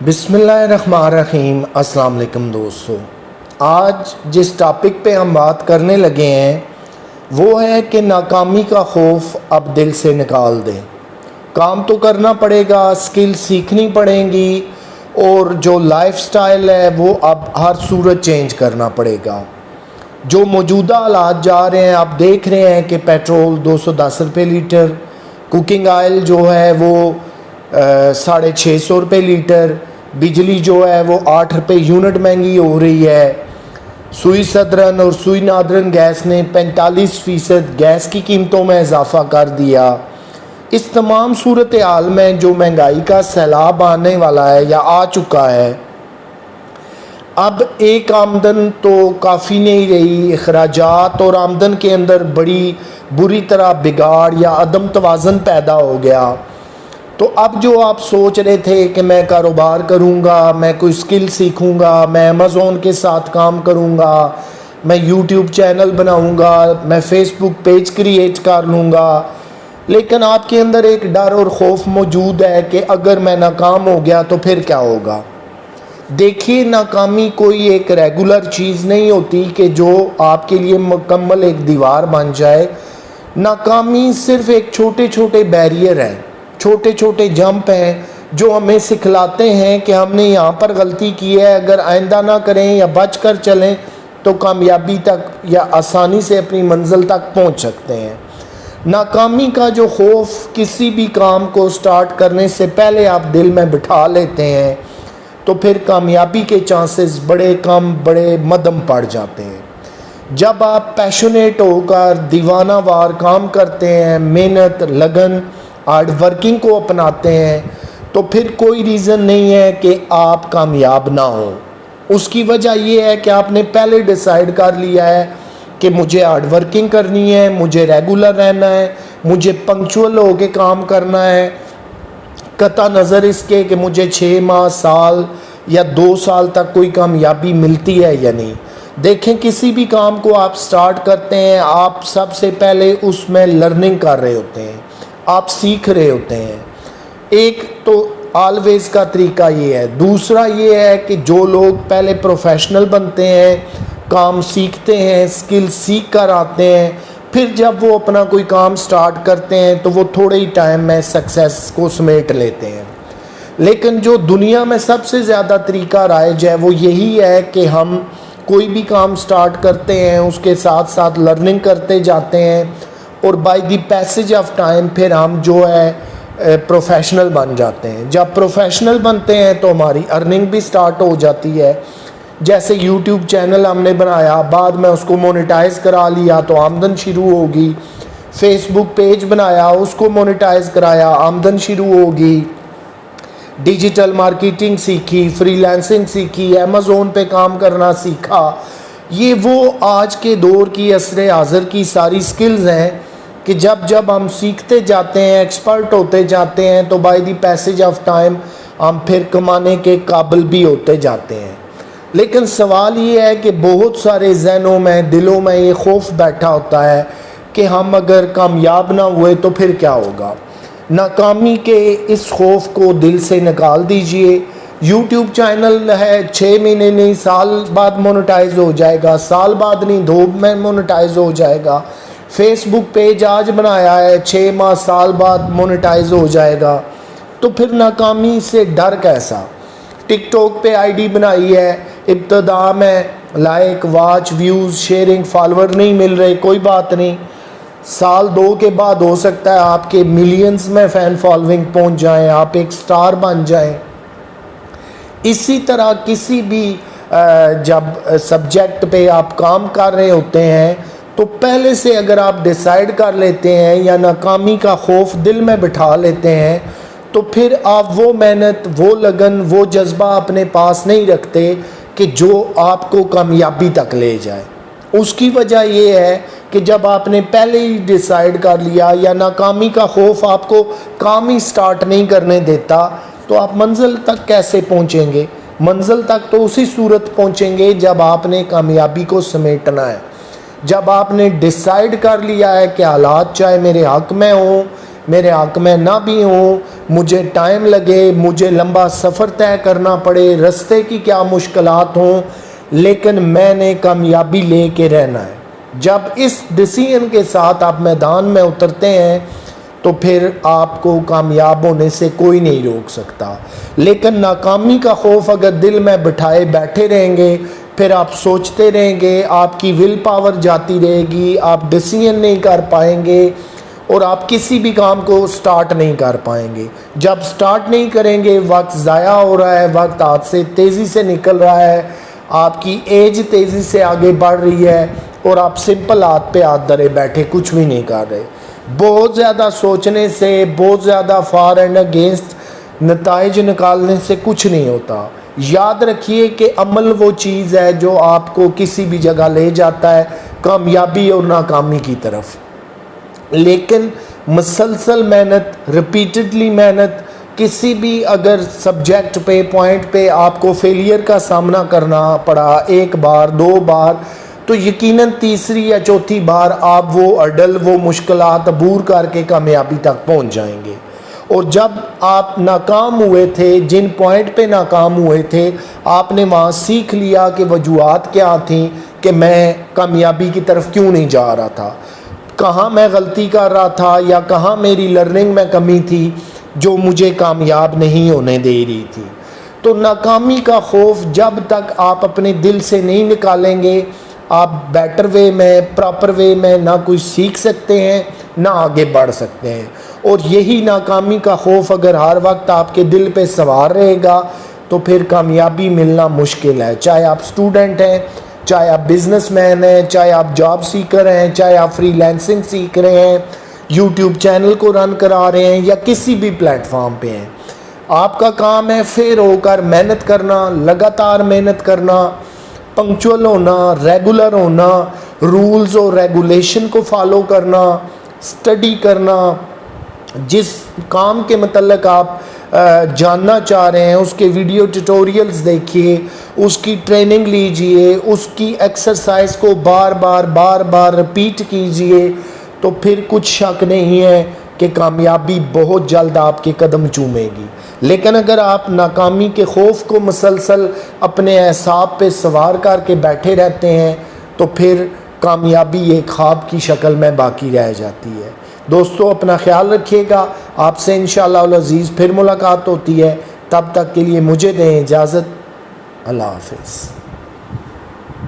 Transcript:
بسم اللہ الرحمن الرحیم۔ السلام علیکم دوستو، آج جس ٹاپک پہ ہم بات کرنے لگے ہیں وہ ہے کہ ناکامی کا خوف اب دل سے نکال دیں۔ کام تو کرنا پڑے گا، سکل سیکھنی پڑیں گی، اور جو لائف سٹائل ہے وہ اب ہر صورت چینج کرنا پڑے گا۔ جو موجودہ حالات جا رہے ہیں، آپ دیکھ رہے ہیں کہ پیٹرول 210 روپے لیٹر، کوکنگ آئل جو ہے وہ 650 روپے لیٹر، بجلی جو ہے وہ 8 روپے یونٹ مہنگی ہو رہی ہے۔ سوئی سدرن اور سوئی نادرن گیس نے 45% گیس کی قیمتوں میں اضافہ کر دیا۔ اس تمام صورتحال میں جو مہنگائی کا سیلاب آنے والا ہے یا آ چکا ہے، اب ایک آمدن تو کافی نہیں رہی، اخراجات اور آمدن کے اندر بڑی بری طرح بگاڑ یا عدم توازن پیدا ہو گیا۔ تو اب جو آپ سوچ رہے تھے کہ میں کاروبار کروں گا، میں کوئی سکل سیکھوں گا، میں امیزون کے ساتھ کام کروں گا، میں یوٹیوب چینل بناؤں گا، میں فیس بک پیج کریٹ کر لوں گا، لیکن آپ کے اندر ایک ڈر اور خوف موجود ہے کہ اگر میں ناکام ہو گیا تو پھر کیا ہوگا۔ دیکھیے، ناکامی کوئی ایک ریگولر چیز نہیں ہوتی کہ جو آپ کے لیے مکمل ایک دیوار بن جائے۔ ناکامی صرف ایک چھوٹے چھوٹے بیریئر ہیں، چھوٹے چھوٹے جمپ ہیں جو ہمیں سکھلاتے ہیں کہ ہم نے یہاں پر غلطی کی ہے، اگر آئندہ نہ کریں یا بچ کر چلیں تو کامیابی تک یا آسانی سے اپنی منزل تک پہنچ سکتے ہیں۔ ناکامی کا جو خوف کسی بھی کام کو سٹارٹ کرنے سے پہلے آپ دل میں بٹھا لیتے ہیں تو پھر کامیابی کے چانسز بڑے مدھم پڑ جاتے ہیں۔ جب آپ پیشنیٹ ہو کر دیوانہ وار کام کرتے ہیں، محنت، لگن، ہارڈ ورکنگ کو اپناتے ہیں، تو پھر کوئی ریزن نہیں ہے کہ آپ کامیاب نہ ہوں۔ اس کی وجہ یہ ہے کہ آپ نے پہلے ڈیسائیڈ کر لیا ہے کہ مجھے ہارڈ ورکنگ کرنی ہے، مجھے ریگولر رہنا ہے، مجھے پنکچول ہو کے کام کرنا ہے، قطع نظر اس کے کہ مجھے 6 ماہ، سال یا 2 سال تک کوئی کامیابی ملتی ہے یا نہیں۔ دیکھیں، کسی بھی کام کو آپ سٹارٹ کرتے ہیں، آپ سب سے پہلے اس میں لرننگ کر رہے ہوتے ہیں، آپ سیکھ رہے ہوتے ہیں۔ ایک تو آلویز کا طریقہ یہ ہے۔ دوسرا یہ ہے کہ جو لوگ پہلے پروفیشنل بنتے ہیں، کام سیکھتے ہیں، سکل سیکھ کر آتے ہیں، پھر جب وہ اپنا کوئی کام سٹارٹ کرتے ہیں تو وہ تھوڑے ہی ٹائم میں سکسیس کو سمیٹ لیتے ہیں۔ لیکن جو دنیا میں سب سے زیادہ طریقہ رائج ہے وہ یہی ہے کہ ہم کوئی بھی کام سٹارٹ کرتے ہیں، اس کے ساتھ ساتھ لرننگ کرتے جاتے ہیں، اور by the passage of time پھر ہم جو ہے پروفیشنل بن جاتے ہیں۔ جب پروفیشنل بنتے ہیں تو ہماری ارننگ بھی سٹارٹ ہو جاتی ہے۔ جیسے یوٹیوب چینل ہم نے بنایا، بعد میں اس کو مونیٹائز کرا لیا تو آمدن شروع ہوگی۔ فیس بک پیج بنایا، اس کو مونیٹائز کرایا، آمدن شروع ہوگی۔ ڈیجیٹل مارکیٹنگ سیکھی، فری لانسنگ سیکھی، امیزون پہ کام کرنا سیکھا۔ یہ وہ آج کے دور کی عصر حاضر کی ساری سکلز ہیں کہ جب ہم سیکھتے جاتے ہیں، ایکسپرٹ ہوتے جاتے ہیں، تو by the passage of time ہم پھر کمانے کے قابل بھی ہوتے جاتے ہیں۔ لیکن سوال یہ ہے کہ بہت سارے ذہنوں میں، دلوں میں یہ خوف بیٹھا ہوتا ہے کہ ہم اگر کامیاب نہ ہوئے تو پھر کیا ہوگا۔ ناکامی کے اس خوف کو دل سے نکال دیجئے۔ یوٹیوب چینل ہے، 6 مہینے نہیں، سال بعد مونیٹائز ہو جائے گا، سال بعد نہیں، 2 میں مونیٹائز ہو جائے گا۔ فیس بک پیج آج بنایا ہے، 6 ماہ، سال بعد مونیٹائز ہو جائے گا۔ تو پھر ناکامی سے ڈر کیسا؟ ٹک ٹاک پہ آئی ڈی بنائی ہے، ابتدا میں like, watch, views, sharing, follower نہیں مل رہے، کوئی بات نہیں، سال 2 کے بعد ہو سکتا ہے آپ کے ملینز میں فین فالوئنگ پہنچ جائیں، آپ ایک سٹار بن جائیں۔ اسی طرح کسی بھی جب سبجیکٹ پہ آپ کام کر رہے ہوتے ہیں تو پہلے سے اگر آپ ڈیسائیڈ کر لیتے ہیں یا ناکامی کا خوف دل میں بٹھا لیتے ہیں تو پھر آپ وہ محنت، وہ لگن، وہ جذبہ اپنے پاس نہیں رکھتے کہ جو آپ کو کامیابی تک لے جائے۔ اس کی وجہ یہ ہے کہ جب آپ نے پہلے ہی ڈیسائیڈ کر لیا یا ناکامی کا خوف آپ کو کام ہی سٹارٹ نہیں کرنے دیتا تو آپ منزل تک کیسے پہنچیں گے؟ منزل تک تو اسی صورت پہنچیں گے جب آپ نے کامیابی کو سمیٹنا ہے، جب آپ نے ڈیسائیڈ کر لیا ہے کہ حالات چاہے میرے حق میں ہوں، میرے حق میں نہ بھی ہوں، مجھے ٹائم لگے، مجھے لمبا سفر طے کرنا پڑے، رستے کی کیا مشکلات ہوں، لیکن میں نے کامیابی لے کے رہنا ہے۔ جب اس ڈیسیژن کے ساتھ آپ میدان میں اترتے ہیں تو پھر آپ کو کامیاب ہونے سے کوئی نہیں روک سکتا۔ لیکن ناکامی کا خوف اگر دل میں بٹھائے بیٹھے رہیں گے، پھر آپ سوچتے رہیں گے، آپ کی ول پاور جاتی رہے گی، آپ ڈیسیژن نہیں کر پائیں گے اور آپ کسی بھی کام کو سٹارٹ نہیں کر پائیں گے۔ جب سٹارٹ نہیں کریں گے، وقت ضائع ہو رہا ہے، وقت ہاتھ سے تیزی سے نکل رہا ہے، آپ کی ایج تیزی سے آگے بڑھ رہی ہے اور آپ سمپل ہاتھ پہ ہاتھ دھرے بیٹھے کچھ بھی نہیں کر رہے۔ بہت زیادہ سوچنے سے، بہت زیادہ فار اینڈ اگینسٹ نتائج نکالنے سے کچھ نہیں ہوتا۔ یاد رکھیے کہ عمل وہ چیز ہے جو آپ کو کسی بھی جگہ لے جاتا ہے کامیابی اور ناکامی کی طرف۔ لیکن مسلسل محنت، ریپیٹڈلی محنت، کسی بھی اگر سبجیکٹ پہ، پوائنٹ پہ آپ کو فیلئر کا سامنا کرنا پڑا ایک بار، دو بار، تو یقیناً تیسری یا چوتھی بار آپ وہ ہرڈل، وہ مشکلات عبور کر کے کامیابی تک پہنچ جائیں گے۔ اور جب آپ ناکام ہوئے تھے، جن پوائنٹ پہ ناکام ہوئے تھے، آپ نے وہاں سیکھ لیا کہ وجوہات کیا تھیں کہ میں کامیابی کی طرف کیوں نہیں جا رہا تھا، کہاں میں غلطی کر رہا تھا یا کہاں میری لرننگ میں کمی تھی جو مجھے کامیاب نہیں ہونے دے رہی تھی۔ تو ناکامی کا خوف جب تک آپ اپنے دل سے نہیں نکالیں گے، آپ بیٹر وے میں، پراپر وے میں نہ کوئی سیکھ سکتے ہیں، نہ آگے بڑھ سکتے ہیں۔ اور یہی ناکامی کا خوف اگر ہر وقت آپ کے دل پہ سوار رہے گا تو پھر کامیابی ملنا مشکل ہے، چاہے آپ اسٹوڈنٹ ہیں، چاہے آپ بزنس مین ہیں، چاہے آپ جاب سیکر ہیں، چاہے آپ فری لینسنگ سیکھ رہے ہیں، یوٹیوب چینل کو رن کرا رہے ہیں یا کسی بھی پلیٹ فارم پہ ہیں۔ آپ کا کام ہے فیر ہو کر محنت کرنا، لگاتار محنت کرنا، پنکچول ہونا، ریگولر ہونا، رولز اور ریگولیشن کو فالو کرنا، سٹڈی کرنا، جس کام کے متعلق آپ جاننا چاہ رہے ہیں اس کے ویڈیو ٹیوٹوریلز دیکھیے، اس کی ٹریننگ لیجئے، اس کی ایکسرسائز کو بار بار ریپیٹ کیجئے، تو پھر کچھ شک نہیں ہے کہ کامیابی بہت جلد آپ کے قدم چومے گی۔ لیکن اگر آپ ناکامی کے خوف کو مسلسل اپنے اعصاب پہ سوار کر کے بیٹھے رہتے ہیں تو پھر کامیابی ایک خواب کی شکل میں باقی رہ جاتی ہے۔ دوستو اپنا خیال رکھیے گا، آپ سے انشاءاللہ العزیز پھر ملاقات ہوتی ہے، تب تک کے لیے مجھے دیں اجازت، اللہ حافظ۔